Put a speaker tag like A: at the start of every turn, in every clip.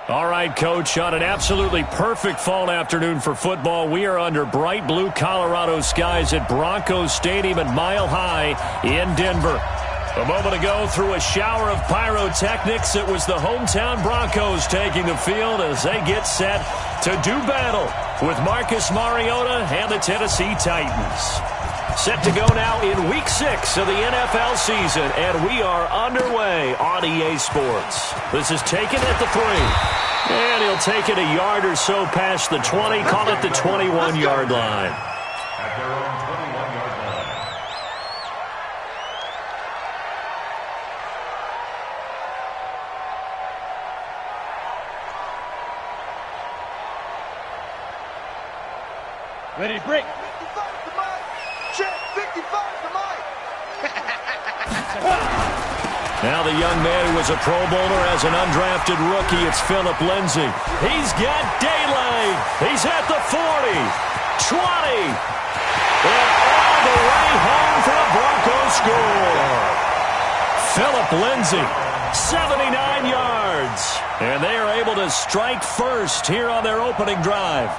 A: All right, Coach, on an absolutely perfect fall afternoon for football, we are under bright blue Colorado skies at Broncos Stadium at Mile High in Denver. A moment ago, through a shower of pyrotechnics, it was the hometown Broncos taking the field as they get set to do battle with Marcus Mariota and the Tennessee Titans. Set to go now in Week 6 of the NFL season, and we are underway on EA Sports. This is taken at the 3. And he'll take it a yard or so past the 20, call it the 21-yard line.
B: At their own 21-yard line.
C: Ready to break.
D: 55 to Mike. Check. 55 to Mike.
A: Now the young man who was a Pro Bowler as an undrafted rookie, it's Philip Lindsay. He's got daylight. He's at the 40, 20, and all the way home for a Broncos score. Philip Lindsay, 79 yards. And they are able to strike first here on their opening drive.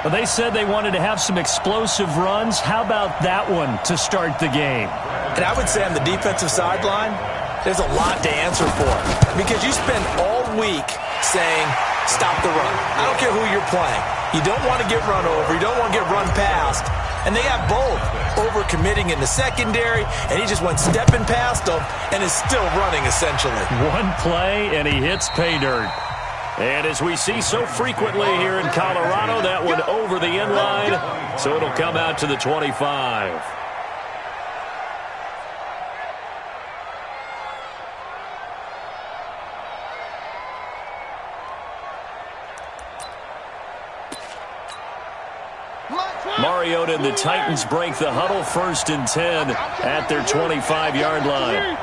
A: Well, they said they wanted to have some explosive runs. How about that one to start the game?
E: And I would say on the defensive sideline, there's a lot to answer for. Because you spend all week saying, stop the run. I don't care who you're playing. You don't want to get run over. You don't want to get run past. And they have both. Over-committing in the secondary, and he just went stepping past them and is still running, essentially.
A: One play, and he hits pay dirt. And as we see so frequently here in Colorado, that one over the end line, so it'll come out to the 25. Mariota and the Titans break the huddle, 1st and 10 at their 25-yard line.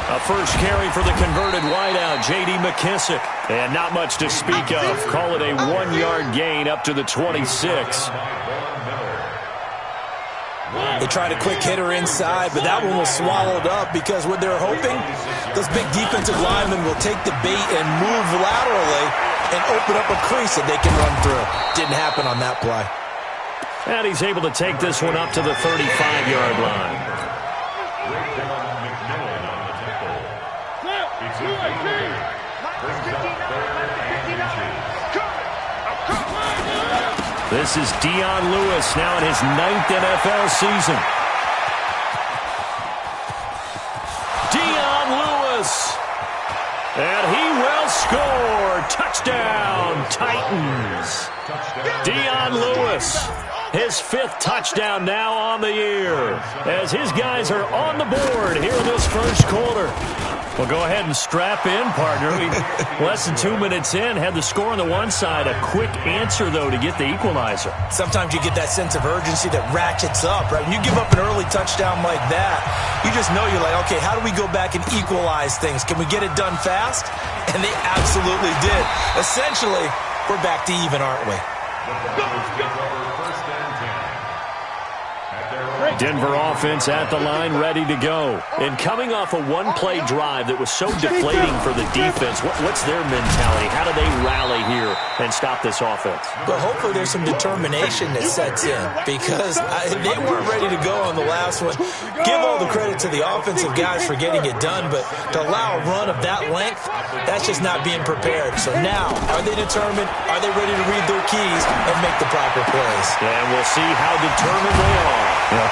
A: A first carry for the converted wideout, J.D. McKissick. And not much to speak of. Call it a 1-yard gain up to the 26.
E: They tried a quick hitter inside, but that one was swallowed up because what they're hoping, those big defensive linemen will take the bait and move laterally and open up a crease that they can run through. Didn't happen on that play.
A: And he's able to take this one up to the 35-yard line. This is Dion Lewis now in his 9th NFL season. Dion Lewis. And he will score. Touchdown, Titans. Dion Lewis. His 5th touchdown now on the year. As his guys are on the board here in this first quarter. Well, go ahead and strap in, partner. Less than 2 minutes in, had the score on the one side. A quick answer, though, to get the equalizer.
E: Sometimes you get that sense of urgency that ratchets up, right? When you give up an early touchdown like that, you just know you're like, okay, how do we go back and equalize things? Can we get it done fast? And they absolutely did. Essentially, we're back to even, aren't we?
A: Denver offense at the line, ready to go. And coming off a one-play drive that was so deflating for the defense, what's their mentality? How do they rally here and stop this offense?
E: But hopefully there's some determination that sets in because they weren't ready to go on the last one. Give all the credit to the offensive guys for getting it done, but to allow a run of that length, that's just not being prepared. So now, are they determined? Are they ready to read their keys and make the proper plays?
A: And we'll see how determined they are.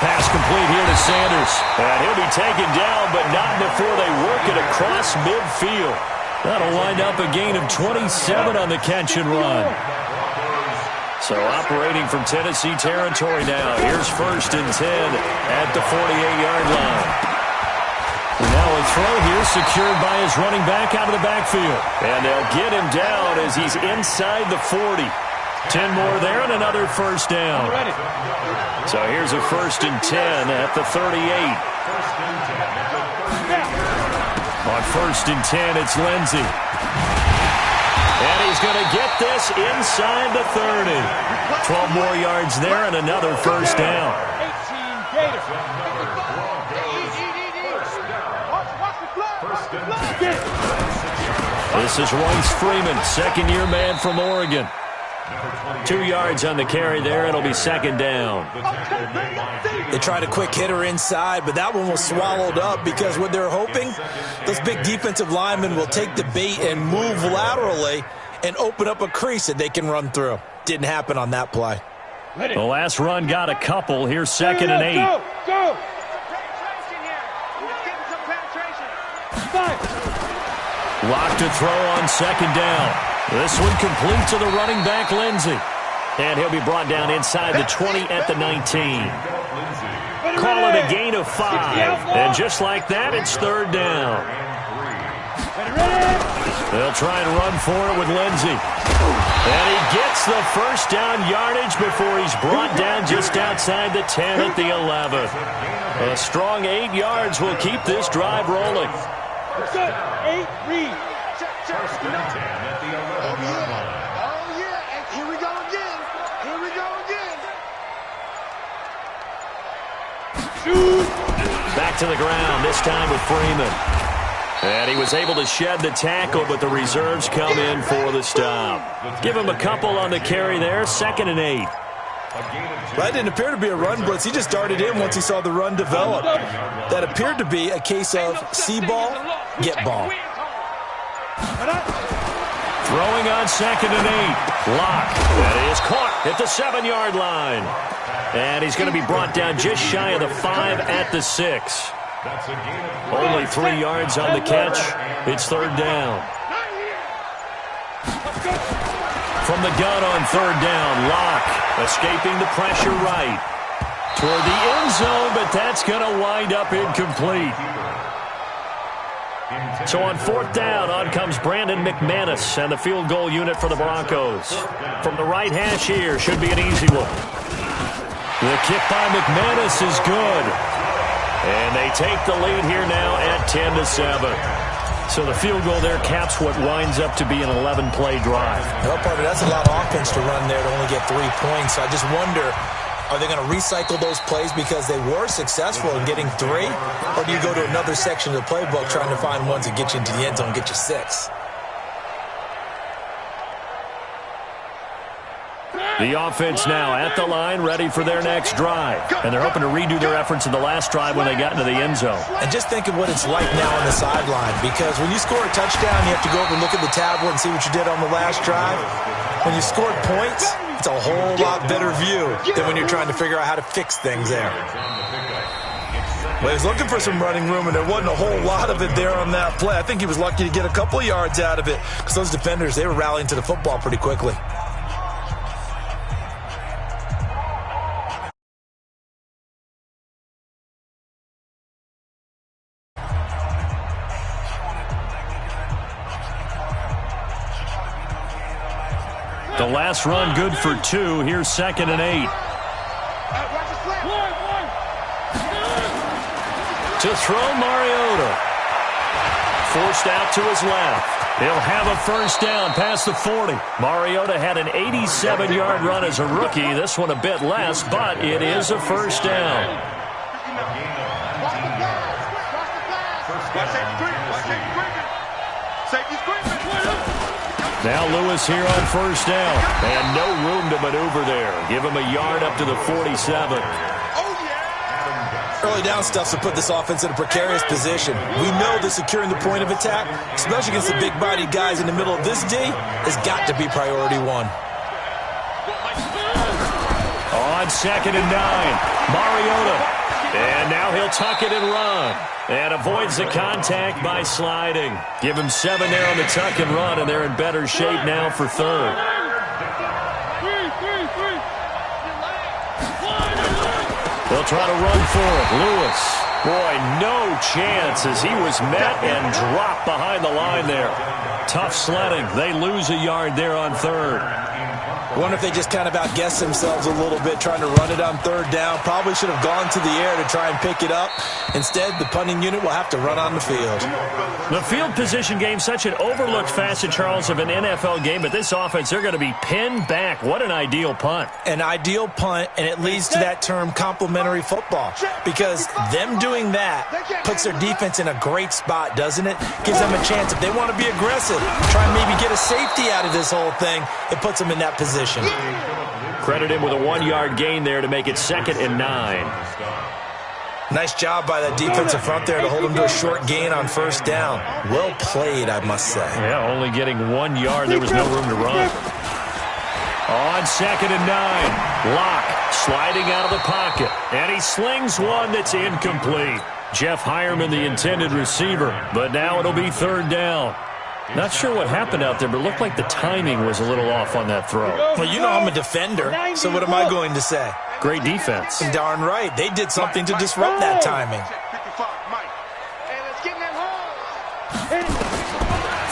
A: Pass complete here to Sanders. And he'll be taken down, but not before they work it across midfield. That'll wind up a gain of 27 on the catch and run. So operating from Tennessee territory now. Here's 1st and 10 at the 48-yard line. And now a throw here secured by his running back out of the backfield. And they'll get him down as he's inside the 40. 10 more there and another first down. So here's a 1st and 10 at the 38. On 1st and 10, it's Lindsey. And he's going to get this inside the 30. 12 more yards there and another first down.
D: 18 Gators.
A: This is Royce Freeman, second-year man from Oregon. 2 yards on the carry there. It'll be second down.
E: They tried a quick hitter inside, but that one was swallowed up because what they're hoping, those big defensive linemen will take the bait and move laterally and open up a crease that they can run through. Didn't happen on that play.
A: The last run got a couple. Here's second and 8.
D: Go!
A: Lock to throw on second down. This one complete to the running back, Lindsey. And he'll be brought down inside the 20 at the 19. Call it a gain of 5. And just like that, it's third down. They'll try and run for it with Lindsey. And he gets the first down yardage before he's brought down just outside the 10 at the 11. A strong 8 yards will keep this drive rolling.
D: 8 read.
B: First and 10 at the 11-yard line.
D: Oh, yeah. And here we go again. Here we go again. Shoot.
A: Back to the ground, this time with Freeman. And he was able to shed the tackle, but the reserves come in for the stop. Give him a couple on the carry there, second and 8.
E: That didn't appear to be a run blitz. He just darted in once he saw the run develop. That appeared to be a case of see ball, get ball.
A: Throwing on second and 8. Lock. That is caught at the 7-yard line. And he's going to be brought down just shy of the 5 at the 6. Only 3 yards on the catch. It's third down. From the gun on third down, Lock escaping the pressure right toward the end zone, but that's going to wind up incomplete. So on fourth down, on comes Brandon McManus and the field goal unit for the Broncos. From the right hash here, should be an easy one. The kick by McManus is good. And they take the lead here now at 10-7. So the field goal there caps what winds up to be an 11-play drive.
E: No, partner, that's a lot of offense to run there to only get 3 points. So I just wonder, are they going to recycle those plays because they were successful in getting 3? Or do you go to another section of the playbook trying to find ones that get you into the end zone and get you 6?
A: The offense now at the line, ready for their next drive. And they're hoping to redo their efforts in the last drive when they got into the end zone.
E: And just think of what it's like now on the sideline, because when you score a touchdown, you have to go over and look at the tablet and see what you did on the last drive. When you scored points, it's a whole lot better view than when you're trying to figure out how to fix things there. Well, he was looking for some running room, and there wasn't a whole lot of it there on that play. I think he was lucky to get a couple of yards out of it because those defenders, they were rallying to the football pretty quickly.
A: The last run good for 2. Here's second and 8. To throw, Mariota. Forced out to his left. He'll have a first down past the 40. Mariota had an 87-yard run as a rookie. This one a bit less, but it is a first down. Now Lewis here on first down. And no room to maneuver there. Give him a yard up to the 47.
E: Early down stuff to put this offense in a precarious position. We know that securing the point of attack, especially against the big-bodied guys in the middle of this D, has got to be priority 1.
A: On second and 9, Mariota. And now he'll tuck it and run. And avoids the contact by sliding. Give him 7 there on the tuck and run, and they're in better shape now for third. They'll try to run for it. Lewis. Boy, no chance as he was met and dropped behind the line there. Tough sledding. They lose a yard there on third.
E: I wonder if they just kind of outguessed themselves a little bit trying to run it on third down. Probably should have gone to the air to try and pick it up. Instead, the punting unit will have to run on the field.
A: The field position game, such an overlooked facet, Charles, of an NFL game, but this offense, they're going to be pinned back. What an ideal punt.
E: An ideal punt, and it leads to that term complementary football, because them doing that puts their defense in a great spot, doesn't it? Gives them a chance. If they want to be aggressive, try and maybe get a safety out of this whole thing, it puts them in that position.
A: Credit him with a 1-yard gain there to make it 2nd and 9.
E: Nice job by that defensive front there to hold him to a short gain on first down. Well played, I must say.
A: Yeah, only getting 1 yard. There was no room to run. On 2nd and 9, Locke sliding out of the pocket, and he slings one that's incomplete. Jeff Hireman, the intended receiver, but now it'll be 3rd down. Not sure what happened out there, but it looked like the timing was a little off on that throw.
E: Well, you know I'm a defender, so what am I going to say?
A: Great defense.
E: Darn right. They did something to disrupt that timing.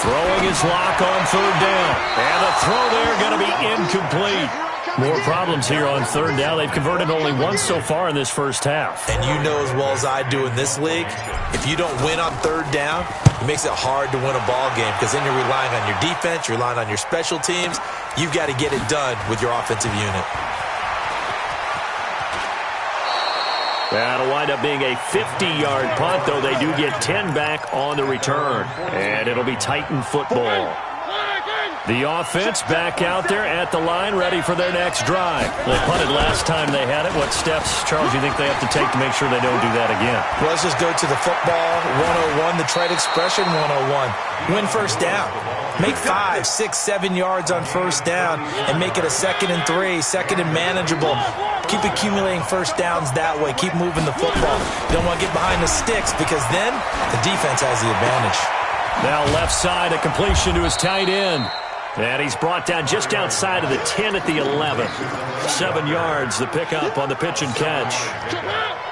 A: Throwing his Lock on 3rd down. And the throw there going to be incomplete. More problems here on 3rd down. They've converted only once so far in this first half.
E: And you know as well as I do in this league, if you don't win on 3rd down, it makes it hard to win a ball game, because then you're relying on your defense, you're relying on your special teams. You've got to get it done with your offensive unit.
A: That'll wind up being a 50-yard punt, though they do get 10 back on the return. And it'll be Titan football. The offense back out there at the line, ready for their next drive. They punted last time they had it. What steps, Charles, do you think they have to take to make sure they don't do that again?
E: Well, let's just go to the football 101, the trade expression 101. Win first down. Make 5, 6, 7 yards on first down and make it a 2nd and 3, 2nd and manageable. Keep accumulating first downs that way. Keep moving the football. You don't want to get behind the sticks, because then the defense has the advantage.
A: Now left side, a completion to his tight end. And he's brought down just outside of the 10 at the 11. 7 yards, the pickup on the pitch and catch.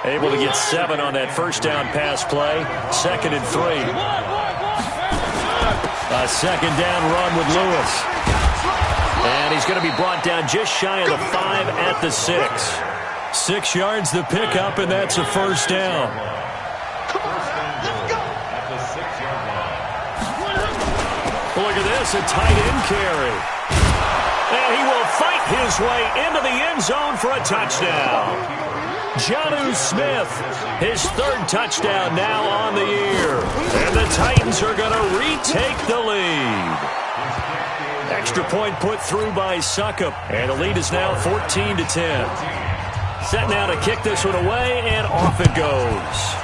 A: Able to get 7 on that first down pass play. 2nd and 3. A 2nd down run with Lewis. And he's going to be brought down just shy of the 5 at the 6. 6 yards, the pickup, and that's a first down. Look at this, a tight end carry. And he will fight his way into the end zone for a touchdown. Jonnu Smith, his 3rd touchdown now on the year. And the Titans are going to retake the lead. Extra point put through by Succop. And the lead is now 14-10. Set now to kick this one away, and off it goes.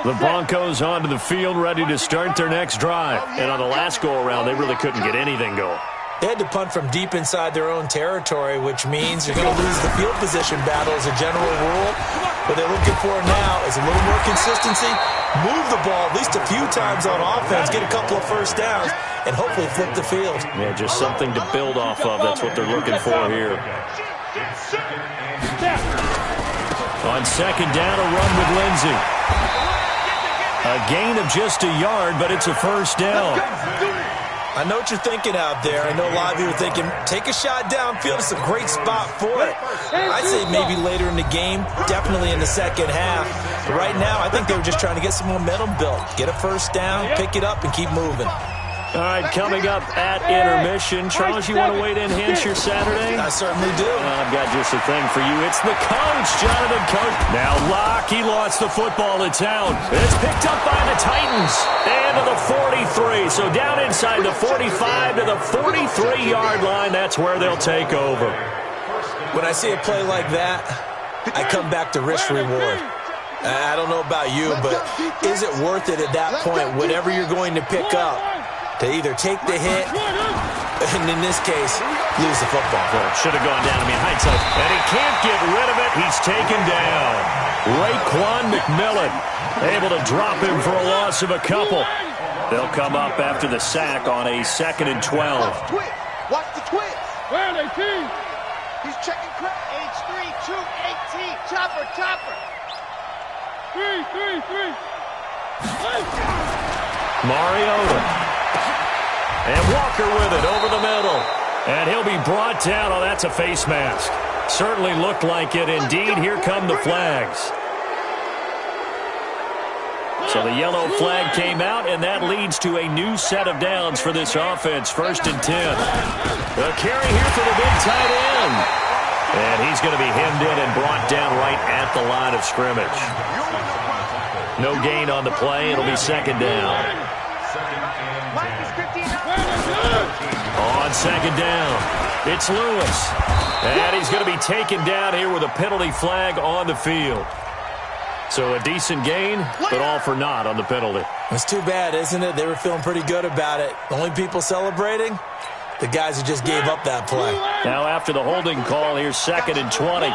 A: The Broncos onto the field, ready to start their next drive. And on the last go-around, they really couldn't get anything going.
E: They had to punt from deep inside their own territory, which means you're going to lose the field position battle as a general rule. What they're looking for now is a little more consistency, move the ball at least a few times on offense, get a couple of first downs, and hopefully flip the field.
A: Yeah, just something to build off of. That's what they're looking for here. On 2nd down, a run with Lindsey. A gain of just a yard, but it's a first down.
E: I know what you're thinking out there. I know a lot of you are thinking, take a shot downfield. It's a great spot for it. I'd say maybe later in the game, definitely in the second half. But right now, I think they were just trying to get some momentum built. Get a first down, pick it up, and keep moving.
A: All right, coming up at intermission. Charles, you want to wait to enhance your Saturday?
E: I certainly do.
A: I've got just a thing for you. It's the coach, Jonathan Coach. Now Locke, he lost the football. It's out. It's picked up by the Titans. And to the 43. So down inside the 45 to the 43-yard line. That's where they'll take over.
E: When I see a play like that, I come back to risk-reward. I don't know about you, but is it worth it at that point, whatever you're going to pick up, to either take the hit, and in this case, lose the football?
A: Well, should have gone down. I mean, hindsight. And he can't get rid of it. He's taken down. Raekwon McMillan able to drop him for a loss of a couple. They'll come up after the sack on a 2nd and 12.
D: Watch the twist. Where are they, team? He's checking crack.
C: H3, 218. Chopper, chopper. 3.
A: Mariota. And Walker with it over the middle. And he'll be brought down. Oh, that's a face mask. Certainly looked like it. Indeed, here come the flags. So the yellow flag came out, and that leads to a new set of downs for this offense. 1st and 10. The carry here for the big tight end. And he's going to be hemmed in and brought down right at the line of scrimmage. No gain on the play. It'll be 2nd down. On 2nd down, it's Lewis. And he's going to be taken down here with a penalty flag on the field. So a decent gain, but all for naught on the penalty.
E: It's too bad, isn't it? They were feeling pretty good about it. The only people celebrating, the guys who just gave up that play.
A: Now after the holding call, here's 2nd and 20.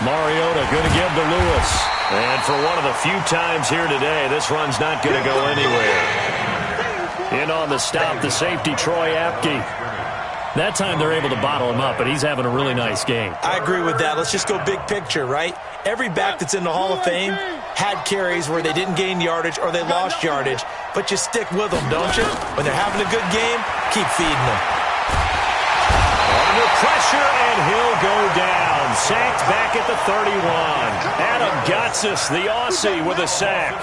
A: Mariota going to give to Lewis. And for one of the few times here today, this run's not going to go anywhere. In on the stop, the safety, Troy Apke. That time they're able to bottle him up, but he's having a really nice game.
E: I agree with that. Let's just go big picture, right? Every back that's in the Hall of Fame had carries where they didn't gain yardage or they lost yardage, but you stick with them, don't you? When they're having a good game, keep feeding them.
A: Under pressure, and he'll go down. Sacked back at the 31. Adam Gotsis, the Aussie, with a sack.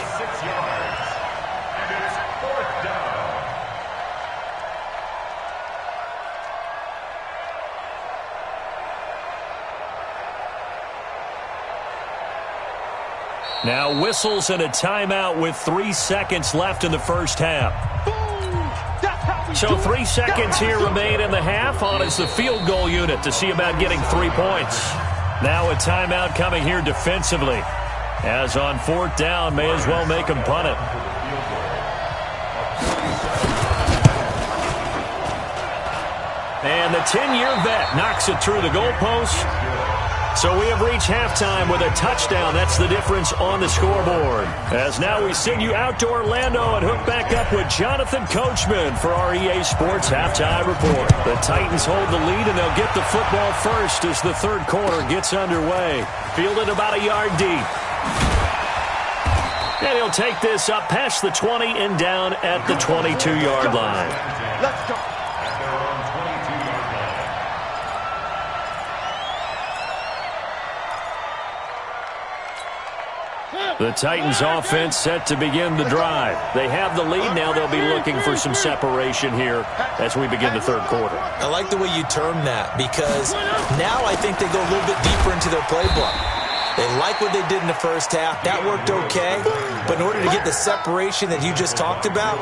A: Now whistles and a timeout with 3 seconds left in the first half. So 3 seconds here remain in the half. On is the field goal unit to see about getting 3 points. Now a timeout coming here defensively. As on 4th down, may as well make them punt it. And the 10-year vet knocks it through the goalpost. So we have reached halftime with a touchdown. That's the difference on the scoreboard. As now we send you out to Orlando and hook back up with Jonathan Coachman for our EA Sports Halftime Report. The Titans hold the lead, and they'll get the football first as the 3rd quarter gets underway. Fielded about a yard deep. And he'll take this up past the 20 and down at the 22-yard line.
D: Let's go.
A: The Titans offense set to begin the drive. They have the lead. Now they'll be looking for some separation here as we begin the 3rd quarter.
E: I like the way you term that because now I think they go a little bit deeper into their playbook. They like what they did in the first half. That worked okay. But in order to get the separation that you just talked about,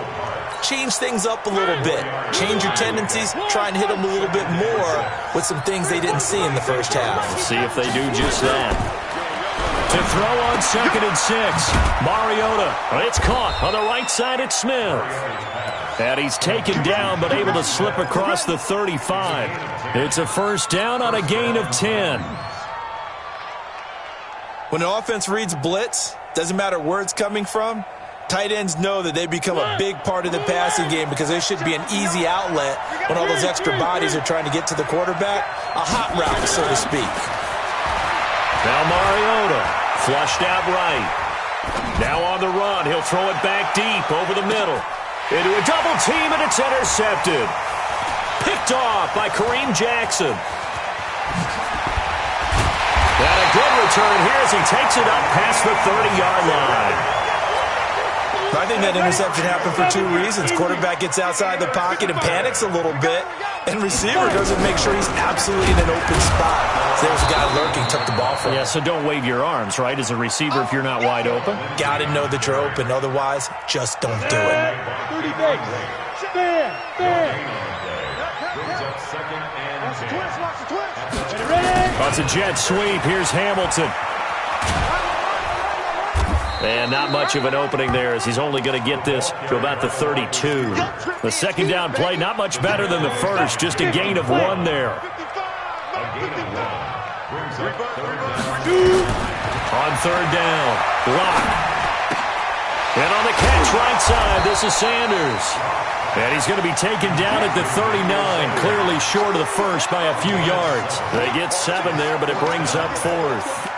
E: change things up a little bit. Change your tendencies. Try and hit them a little bit more with some things they didn't see in the first half.
A: We'll see if they do just that. To throw on 2nd and 6. Mariota. It's caught on the right side at Smith. And he's taken down but able to slip across the 35. It's a 1st down on a gain of 10.
E: When an offense reads blitz, doesn't matter where it's coming from, tight ends know that they become a big part of the passing game because there should be an easy outlet when all those extra bodies are trying to get to the quarterback. A hot route, so to speak.
A: Now Mariota, flushed out right. Now on the run, he'll throw it back deep over the middle. Into a double team, and it's intercepted. Picked off by Kareem Jackson. And a good return here as he takes it up past the 30-yard line.
E: I think that interception happened for 2 reasons. Quarterback gets outside the pocket and panics a little bit, and receiver doesn't make sure he's absolutely in an open spot. So there's a guy lurking, took the ball from him.
A: Yeah, so don't wave your arms, right, as a receiver if you're not wide open.
E: Got to know that you're open. Otherwise, just don't do it.
C: 30 days. Stand.
A: Oh, it's a jet sweep. Here's Hamilton. And not much of an opening there as he's only going to get this to about the 32. The 2nd down play, not much better than the first. Just a gain of 1 there. On 3rd down, block. And on the catch right side, this is Sanders. And he's going to be taken down at the 39, clearly short of the first by a few yards. They get 7 there, but it brings up 4th.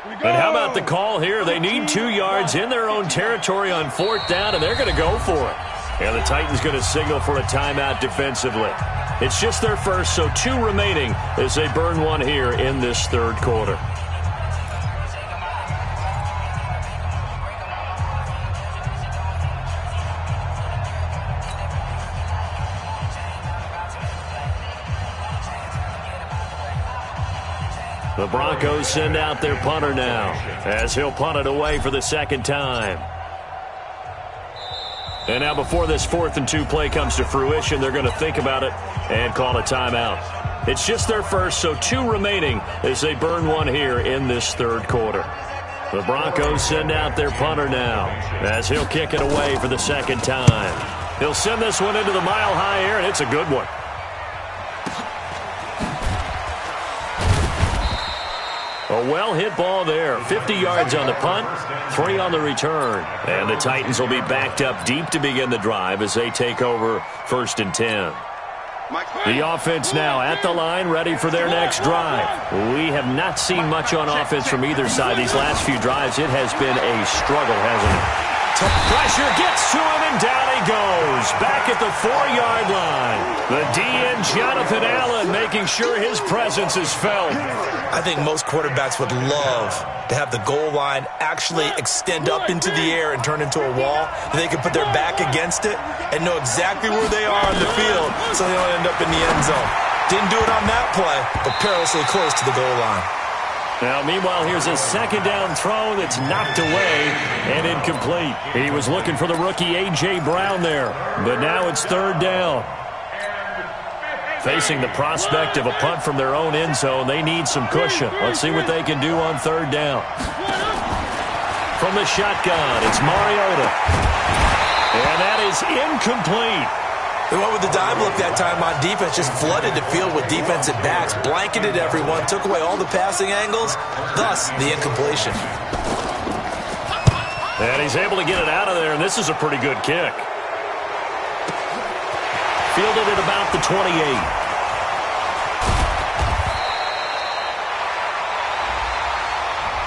A: And how about the call here? They need 2 yards in their own territory on 4th down, and they're going to go for it. And the Titans going to signal for a timeout defensively. It's just their first, so 2 remaining as they burn one here in this 3rd quarter. The Broncos send out their punter now as he'll punt it away for the 2nd time. And now before this 4th and 2 play comes to fruition, they're going to think about it and call a timeout. It's just their first, so 2 remaining as they burn one here in this 3rd quarter. The Broncos send out their punter now as he'll kick it away for the 2nd time. He'll send this one into the mile-high air, and it's a good one. A well-hit ball there. 50 yards on the punt, 3 on the return. And the Titans will be backed up deep to begin the drive as they take over 1st and 10. The offense now at the line, ready for their next drive. We have not seen much on offense from either side these last few drives. It has been a struggle, hasn't it? Pressure gets to him, and down he goes. Back at the 4-yard line. The DN, Jonathan Allen, making sure his presence is felt.
E: I think most quarterbacks would love to have the goal line actually extend up into the air and turn into a wall. They can put their back against it and know exactly where they are on the field so they don't end up in the end zone. Didn't do it on that play, but perilously close to the goal line.
A: Now, meanwhile, here's a 2nd down throw that's knocked away and incomplete. He was looking for the rookie A.J. Brown there, but now it's 3rd down. Facing the prospect of a punt from their own end zone, they need some cushion. Let's see what they can do on 3rd down. From the shotgun, it's Mariota. And that is incomplete.
E: They went with the dime look that time on defense, just flooded the field with defensive backs, blanketed everyone, took away all the passing angles, thus the incompletion.
A: And he's able to get it out of there, and this is a pretty good kick. Fielded at about the 28.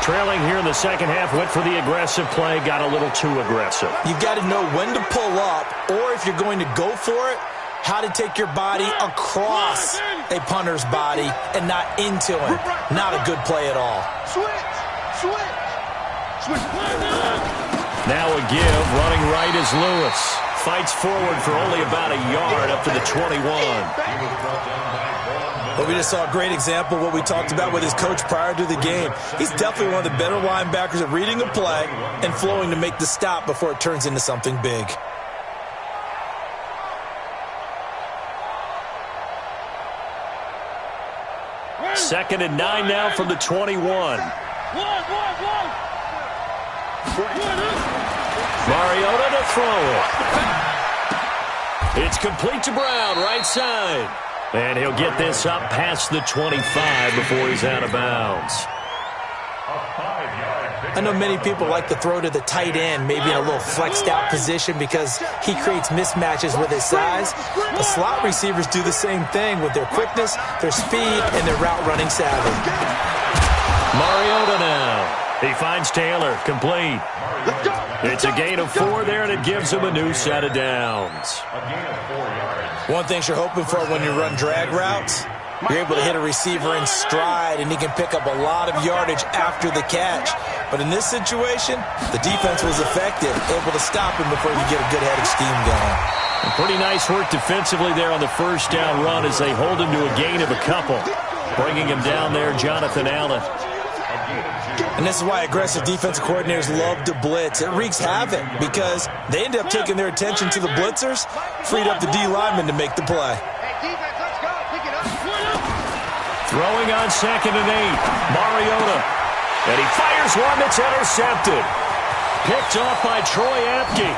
A: Trailing here in the 2nd half, went for the aggressive play, got a little too aggressive.
E: You've got to know when to pull up, or if you're going to go for it, how to take your body across a punter's body and not into him. Not a good play at all.
D: Switch.
A: Now a give, running right is Lewis. Fights forward for only about a yard up to the 21.
E: But we just saw a great example of what we talked about with his coach prior to the game. He's definitely one of the better linebackers at reading a play and flowing to make the stop before it turns into something big.
A: Second and 9 now from the 21. Mariota to throw it. It's complete to Brown, right side. And he'll get this up past the 25 before he's out of bounds.
E: I know many people like to throw to the tight end, maybe in a little flexed out position because he creates mismatches with his size. The slot receivers do the same thing with their quickness, their speed, and their route running savvy.
A: Mariota now. He finds Taylor, complete. It's a gain of 4 there, and it gives him a new set of downs.
E: One thing you're hoping for when you run drag routes, you're able to hit a receiver in stride, and he can pick up a lot of yardage after the catch. But in this situation, the defense was effective, able to stop him before he could get a good head of steam going.
A: And pretty nice work defensively there on the 1st down run as they hold him to a gain of a couple. Bringing him down there, Jonathan Allen.
E: And this is why aggressive defensive coordinators love to blitz. It wreaks havoc because they end up taking their attention to the blitzers, freed up the D lineman to make the play.
A: Throwing on 2nd and 8, Mariota. And he fires one that's intercepted. Picked off by Troy Apke.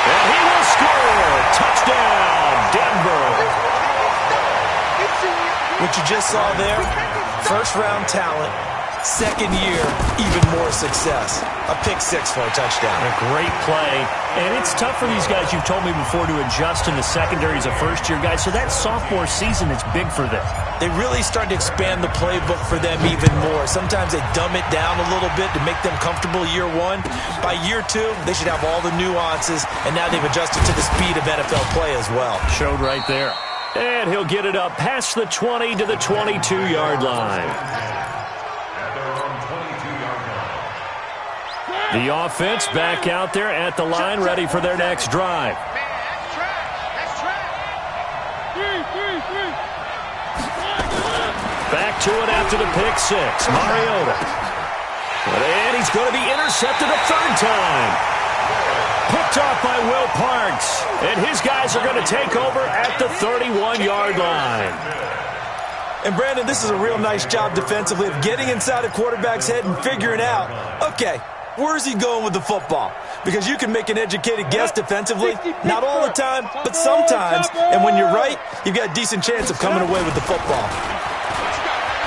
A: And he will score. Touchdown, Denver.
E: What you just saw there, first-round talent, second year, even more success. A pick six for a touchdown.
A: A great play. And it's tough for these guys, you've told me before, to adjust in the secondary as a first-year guy. So that sophomore season is big for them.
E: They really start to expand the playbook for them even more. Sometimes they dumb it down a little bit to make them comfortable year one. By year two, they should have all the nuances, and now they've adjusted to the speed of NFL play as well.
A: Showed right there. And he'll get it up past the 20 to the 22-yard line. The offense back out there at the line, ready for their next drive. Back to it after the pick six. Mariota. And he's going to be intercepted a third time. Picked off by Will Parks. And his guys are going to take over at the 31-yard line.
E: And, Brandon, this is a real nice job defensively of getting inside a quarterback's head and figuring out, okay, where's he going with the football? Because you can make an educated guess defensively. Not all the time, but sometimes. And when you're right, you've got a decent chance of coming away with the football.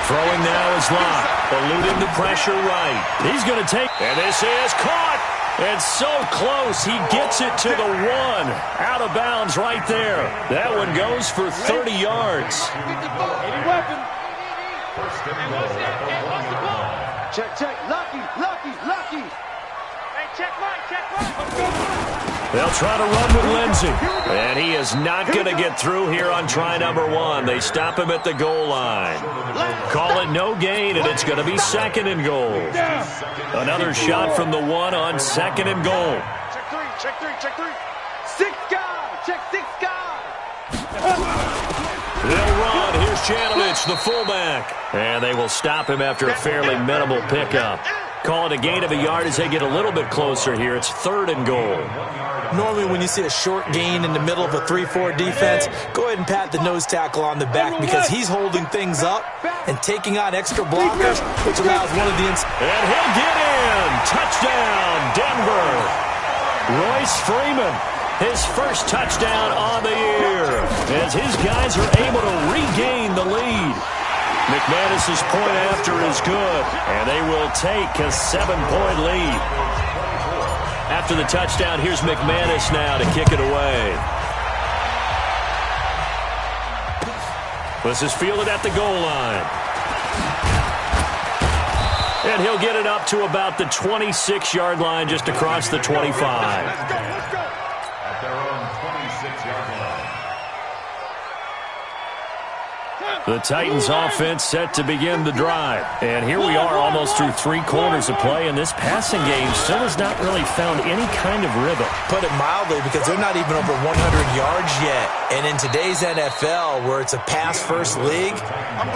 A: Throwing now is Locke, eluding the pressure right. He's going to take, and this is caught. And so close, he gets it to the one. Out of bounds right there. That one goes for 30 yards.
C: Check, check. Lucky. Hey, check right.
A: They'll try to run with Lindsey. And he is not going to get through here on try number one. They stop him at the goal line. Call it no gain, and it's going to be second and goal. Another shot from the one on second and goal.
C: Check three. Six guys. Check six guys.
A: They'll run. Here's Janovich, the fullback. And they will stop him after a fairly minimal pickup. Call it a gain of a yard as they get a little bit closer here. It's third and goal.
E: Normally when you see a short gain in the middle of a 3-4 defense, go ahead and pat the nose tackle on the back because he's holding things up and taking on extra blockers, which allows one of the...
A: And he'll get in. Touchdown, Denver. Royce Freeman, his first touchdown on the year, as his guys are able to regain the lead. McManus's point after is good, and they will take a 7-point lead. After the touchdown, here's McManus now to kick it away. This is fielded at the goal line. And he'll get it up to about the 26-yard line, just across the 25.
B: At their own 26-yard line.
A: The Titans offense set to begin the drive. And here we are almost through 3 quarters of play, and this passing game still has not really found any kind of rhythm.
E: Put it mildly, because they're not even over 100 yards yet. And in today's NFL, where it's a pass-first league,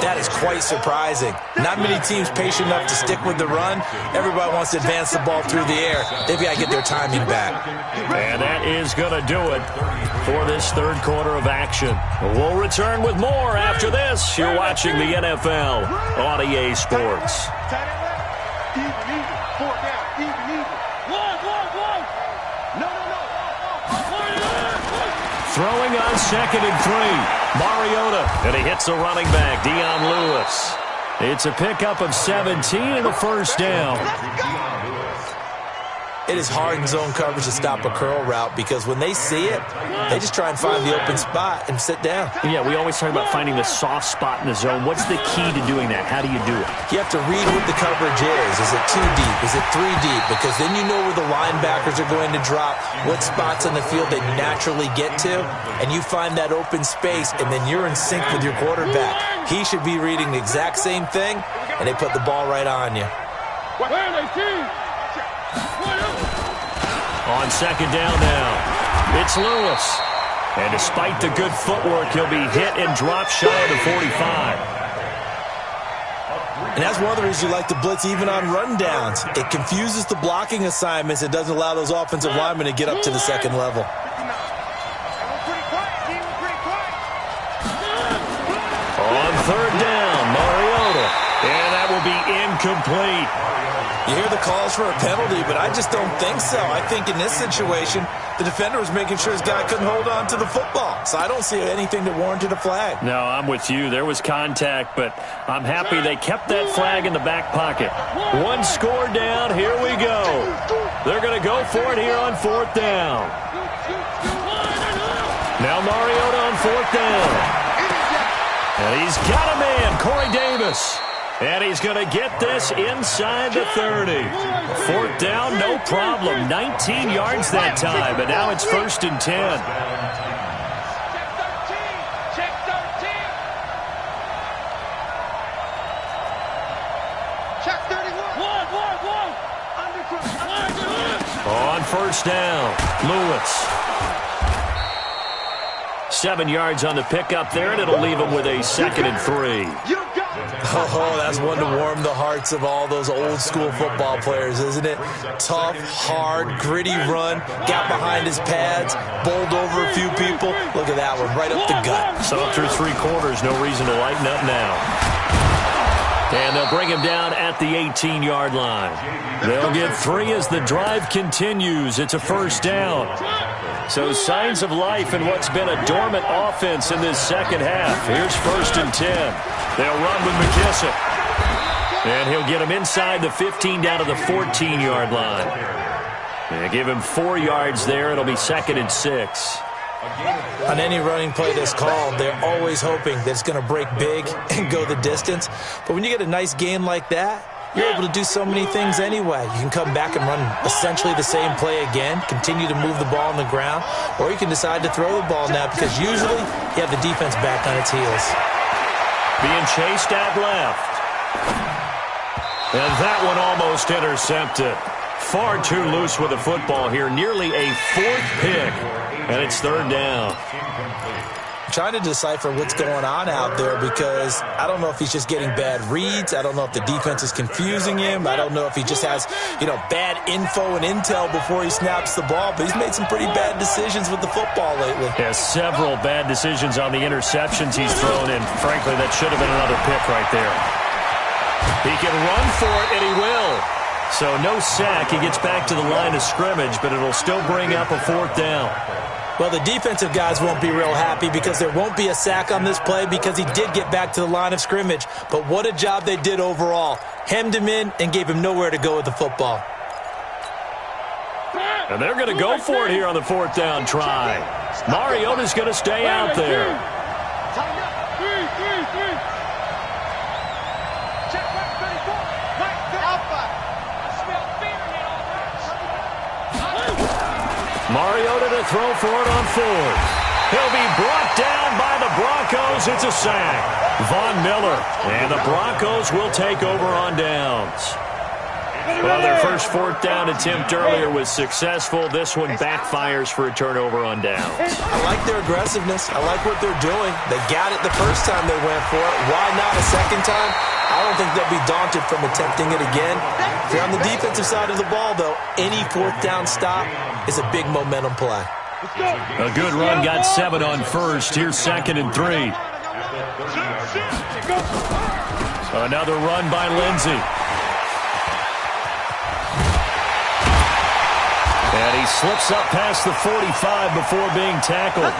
E: that is quite surprising. Not many teams patient enough to stick with the run. Everybody wants to advance the ball through the air. They've got to get their timing back.
A: And that is going to do it for this third quarter of action. We'll return with more after this. You're watching the NFL on EA Sports. Throwing on second and 3. Mariota. And he hits the running back, Dion Lewis. It's a pickup of 17 and a first down.
E: It is hard in zone coverage to stop a curl route because when they see it, they just try and find the open spot and sit down.
A: Yeah, we always talk about finding the soft spot in the zone. What's the key to doing that? How do you do it?
E: You have to read what the coverage is. Is it 2 deep? Is it 3 deep? Because then you know where the linebackers are going to drop, what spots on the field they naturally get to, and you find that open space, and then you're in sync with your quarterback. He should be reading the exact same thing, and they put the ball right on you.
A: On second down now, it's Lewis. And despite the good footwork, he'll be hit and dropped shy of the 45.
E: And that's one of the reasons you like to blitz even on rundowns. It confuses the blocking assignments. It doesn't allow those offensive linemen to get up to the second level.
A: On third down, Mariota. And that will be incomplete.
E: You hear the calls for a penalty, but I just don't think so. I think in this situation, the defender was making sure his guy couldn't hold on to the football. So I don't see anything that warranted a flag.
A: No, I'm with you. There was contact, but I'm happy they kept that flag in the back pocket. One score down. Here we go. They're going to go for it here on 4th down. Now Mariota on 4th down. And he's got a man, Corey Davis. And he's going to get this inside the 30. 4th down, no problem. 19 yards that time, but now it's 1st and 10.
C: Check 13. Check 31.
A: On 1st down, Lewis. 7 yards on the pickup there, and it'll leave him with a 2nd and 3.
E: Oh, that's one to warm the hearts of all those old-school football players, isn't it? Tough, hard, gritty run, got behind his pads, bowled over a few people. Look at that one, right up the gut.
A: So through 3 quarters, no reason to lighten up now. And they'll bring him down at the 18-yard line. They'll get 3 as the drive continues. It's a 1st down. So signs of life in what's been a dormant offense in this second half. Here's 1st and 10. They'll run with McKissick. And he'll get him inside the 15 down to the 14-yard line. And give him 4 yards there. It'll be 2nd and 6.
E: On any running play that's called, they're always hoping that it's going to break big and go the distance. But when you get a nice gain like that, you're able to do so many things anyway. You can come back and run essentially the same play again, continue to move the ball on the ground, or you can decide to throw the ball now because usually you have the defense back on its heels.
A: Being chased out left. And that one almost intercepted. Far too loose with the football here. Nearly a 4th pick. And it's 3rd down.
E: I'm trying to decipher what's going on out there because I don't know if he's just getting bad reads. I don't know if the defense is confusing him. I don't know if he just has, bad info and intel before he snaps the ball. But he's made some pretty bad decisions with the football lately.
A: Yeah, several bad decisions on the interceptions he's thrown in. Frankly, that should have been another pick right there. He can run for it, and he will. So no sack. He gets back to the line of scrimmage, but it'll still bring up a 4th down.
E: Well, the defensive guys won't be real happy because there won't be a sack on this play because he did get back to the line of scrimmage. But what a job they did overall. Hemmed him in and gave him nowhere to go with the football.
A: And they're going to go for it here on the 4th down try. Mariota's going to stay out there. Mariota to throw for it on 4th. He'll be brought down by the Broncos. It's a sack. Von Miller. And the Broncos will take over on downs. Well, their first 4th down attempt earlier was successful. This one backfires for a turnover on downs.
E: I like their aggressiveness. I like what they're doing. They got it the first time they went for it. Why not a second time? I don't think they'll be daunted from attempting it again. If you're on the defensive side of the ball, though, any 4th down stop is a big momentum play.
A: A good run got 7 on 1st. Here's 2nd and 3. Another run by Lindsey. And he slips up past the 45 before being tackled.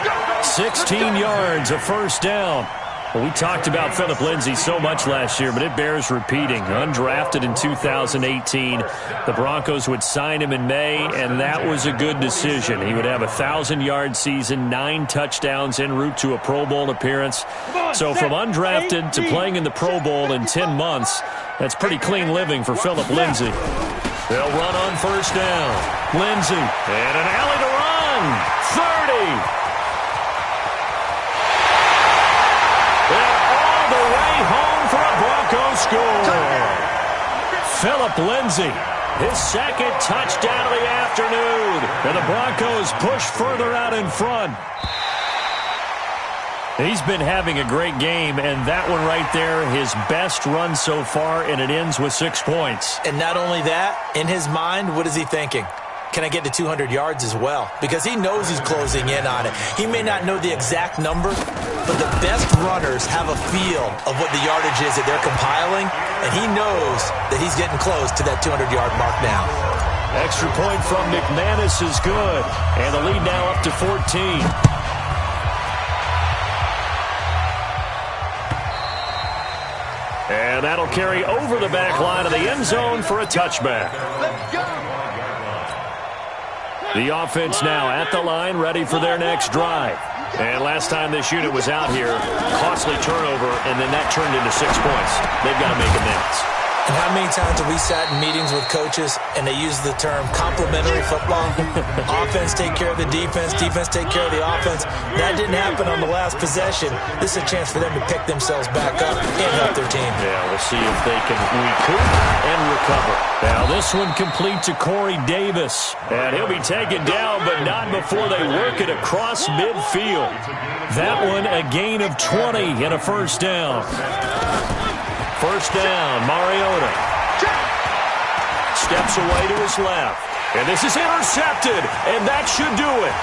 A: 16 yards, a 1st down. Well, we talked about Philip Lindsay so much last year, but it bears repeating. Undrafted in 2018. The Broncos would sign him in May, and that was a good decision. He would have a 1,000-yard season, 9 touchdowns en route to a Pro Bowl appearance. So from undrafted to playing in the Pro Bowl in 10 months, that's pretty clean living for Philip Lindsay. They'll run on 1st down. Lindsay, and an alley to run. 30. The way home for a Broncos score. Philip Lindsay, his 2nd touchdown of the afternoon. And the Broncos push further out in front. He's been having a great game, and that one right there, his best run so far, and it ends with 6 points.
E: And not only that, in his mind, what is he thinking? can I get to 200 yards as well? Because he knows he's closing in on it. He may not know the exact number, but the best runners have a feel of what the yardage is that they're compiling, and he knows that he's getting close to that 200-yard mark now.
A: Extra point from McManus is good, and the lead now up to 14. And that'll carry over the back line of the end zone for a touchback. The offense now at the line, ready for their next drive. And last time this unit was out here, costly turnover, and then that turned into 6 points. They've got to make amends.
E: And how many times have we sat in meetings with coaches and they use the term complementary football? Offense take care of the defense, defense take care of the offense. That didn't happen on the last possession. This is a chance for them to pick themselves back up and help their team.
A: Yeah, we'll see if they can recoup and recover. Now this one complete to Corey Davis. And he'll be taken down, but not before they work it across midfield. That one a gain of 20 and a first down. First down, Mariota. Steps away to his left. And this is intercepted, and that should do it.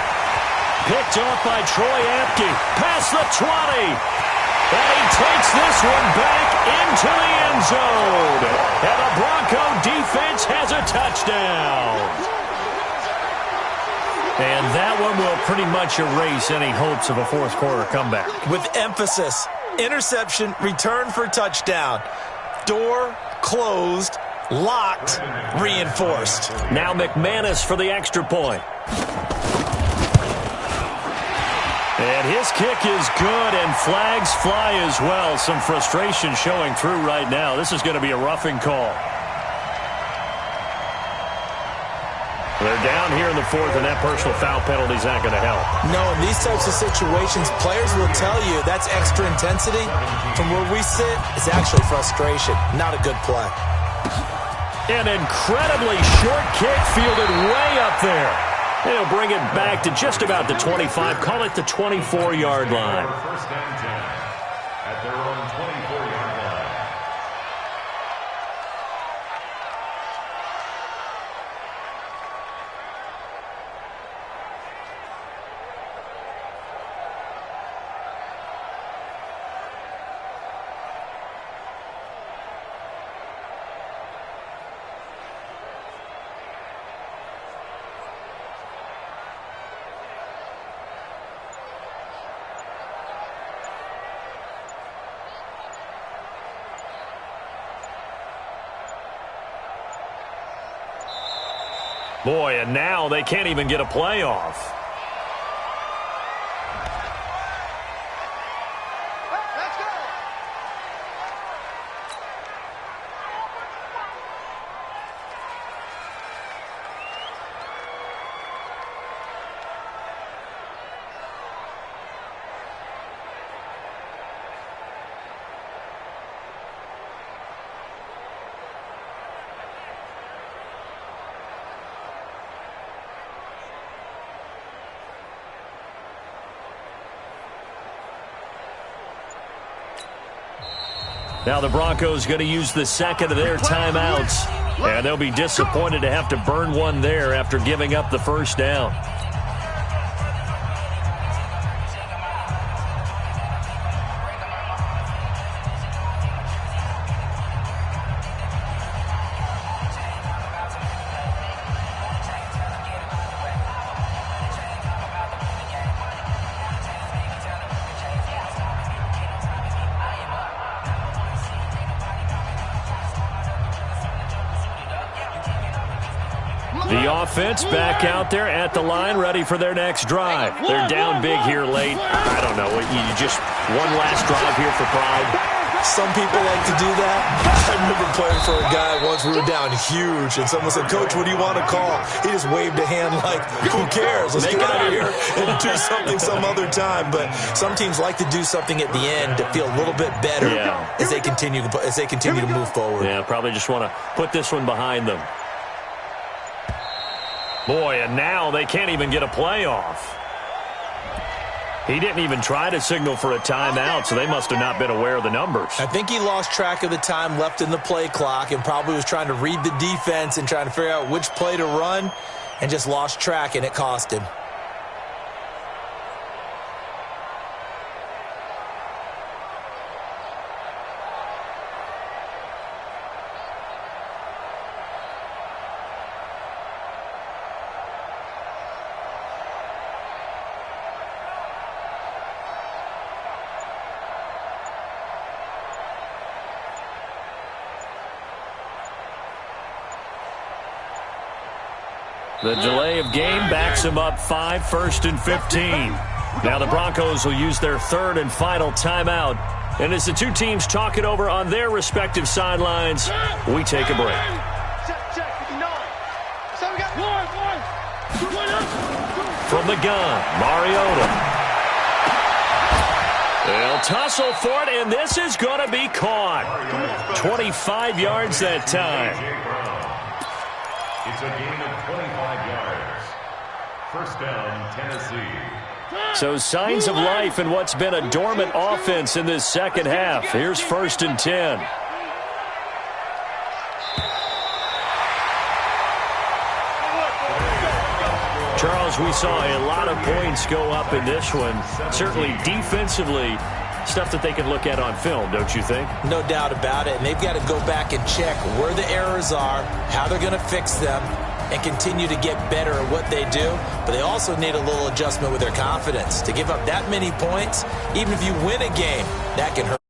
A: Picked off by Troy Apke. Past the 20. And he takes this one back into the end zone. And the Bronco defense has a touchdown. And that one will pretty much erase any hopes of a fourth quarter comeback.
E: With emphasis. Interception, return for touchdown. Door closed, locked, reinforced.
A: Now McManus for the extra point. And his kick is good, and flags fly as well. Some frustration showing through right now. This is going to be a roughing call. They're down here in the fourth, and that personal foul penalty is not going to help.
E: No, in these types of situations, players will tell you that's extra intensity. From where we sit, it's actually frustration, not a good play.
A: An incredibly short kick fielded way up there. They'll bring it back to just about the 25. Call it the 24-yard line.
B: First and 10 at their own 24-yard line.
A: Boy, and now they can't even get a playoff.
D: Let's go.
A: Now the Broncos going to use the second of their timeouts. And they'll be disappointed to have to burn one there after giving up the first down. The offense back out there at the line, ready for their next drive. They're down big here late. I don't know. You just one last drive here for pride.
E: Some people like to do that. I remember playing for a guy once. We were down huge, and someone said, "Coach, what do you want to call?" He just waved a hand like, "Who cares? Let's get out of here and do something some other time." But some teams like to do something at the end to feel a little bit better as they continue to move forward.
A: Yeah, probably just want to put this one behind them. Boy, and now they can't even get a playoff. He didn't even try to signal for a timeout, so they must have not been aware of the numbers.
E: I think he lost track of the time left in the play clock and probably was trying to read the defense and trying to figure out which play to run. and just lost track, and it cost him.
A: The delay of game backs them up 5, 1st and 15. Now the Broncos will use their third and final timeout. And as the two teams talk it over on their respective sidelines, we take a break.
D: Check, 59. So we got
A: From the gun, Mariota. They'll tussle for it, and this is going to be caught. 25 yards that time.
B: It's a gain of 25 yards. First down, Tennessee.
A: So signs of life in what's been a dormant offense in this second half. Here's 1st and 10. Charles, we saw a lot of points go up in this one. Certainly defensively, stuff that they can look at on film, don't you think?
E: No doubt about it. And they've got to go back and check where the errors are, how they're going to fix them, and continue to get better at what they do. But they also need a little adjustment with their confidence. To give up that many points, even if you win a game, that can hurt.